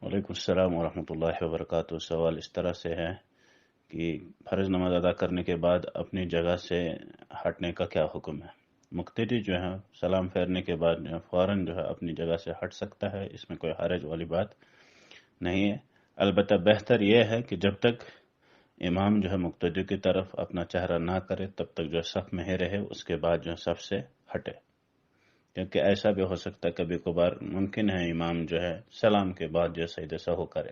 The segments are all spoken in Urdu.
وعلیکم السلام ورحمۃ اللہ وبرکاتہ۔ سوال اس طرح سے ہے کہ فرض نماز ادا کرنے کے بعد اپنی جگہ سے ہٹنے کا کیا حکم ہے؟ مقتدی جو ہے سلام پھیرنے کے بعد جو ہے فوراً جو ہے اپنی جگہ سے ہٹ سکتا ہے، اس میں کوئی حرج والی بات نہیں ہے۔ البتہ بہتر یہ ہے کہ جب تک امام جو ہے مقتدی کی طرف اپنا چہرہ نہ کرے تب تک جو ہے صف میں ہی رہے، اس کے بعد جو ہے صف سے ہٹے، کیونکہ ایسا بھی ہو سکتا ہے کبھی کبھار ممکن ہے امام جو ہے سلام کے بعد جو ہے سجدہ سہو کرے۔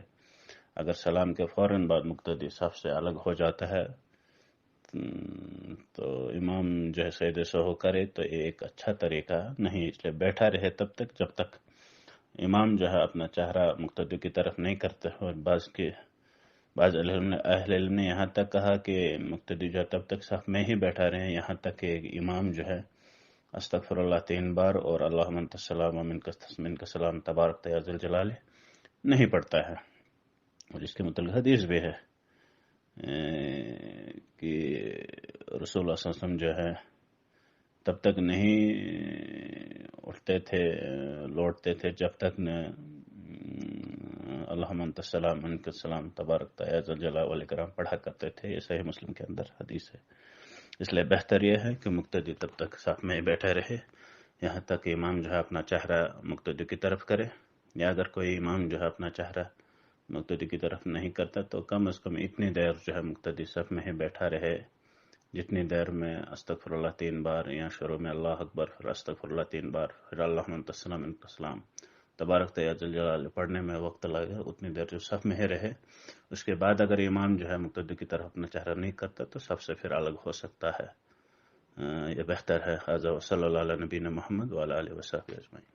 اگر سلام کے فوراً بعد مقتدی صف سے الگ ہو جاتا ہے تو امام جو ہے سجدہ سہو کرے تو یہ ایک اچھا طریقہ نہیں، اس لیے بیٹھا رہے تب تک جب تک امام جو ہے اپنا چہرہ مقتدی کی طرف نہیں کرتے۔ اور بعض اہل علم نے یہاں تک کہا کہ مقتدی جو ہے تب تک صف میں ہی بیٹھا رہے یہاں تک کہ امام جو ہے استغفر اللہ 3 بار اور اللہم انت السلام و منک السلام تبارک یا ذی الجلال نہیں پڑھتا ہے۔ اور اس کے متعلق حدیث بھی ہے کہ رسول اللہ صلی اللہ علیہ وسلم جو ہے تب تک نہیں اٹھتے تھے لوٹتے تھے جب تک نہ اللہم انت السلام منک السلام تبارک یا ذی الجلال والاکرام پڑھا کرتے تھے۔ یہ صحیح مسلم کے اندر حدیث ہے۔ اس لیے بہتر یہ ہے کہ مقتدی تب تک صف میں بیٹھے رہے یہاں تک امام جو ہے اپنا چہرہ مقتدی کی طرف کرے، یا اگر کوئی امام جو ہے اپنا چہرہ مقتدی کی طرف نہیں کرتا تو کم از کم اتنی دیر جو ہے مقتدی صف میں ہی بیٹھا رہے جتنی دیر میں استغفر اللہ 3 بار یا شروع میں اللہ اکبر، پھر استغفر اللہ 3 بار، پھر اللہم انت السلام منک السلام تبارک یا ذی الجلال پڑھنے میں وقت لگے، اتنی دیر جو صف میں ہی رہے۔ اس کے بعد اگر امام جو ہے مقتدی کی طرف اپنا چہرہ نہیں کرتا تو صف سے پھر الگ ہو سکتا ہے۔ یہ بہتر ہے۔ ھذا وصلی اللہ علی نبینا محمد وعلی آلہ وصحبہ اجمعین۔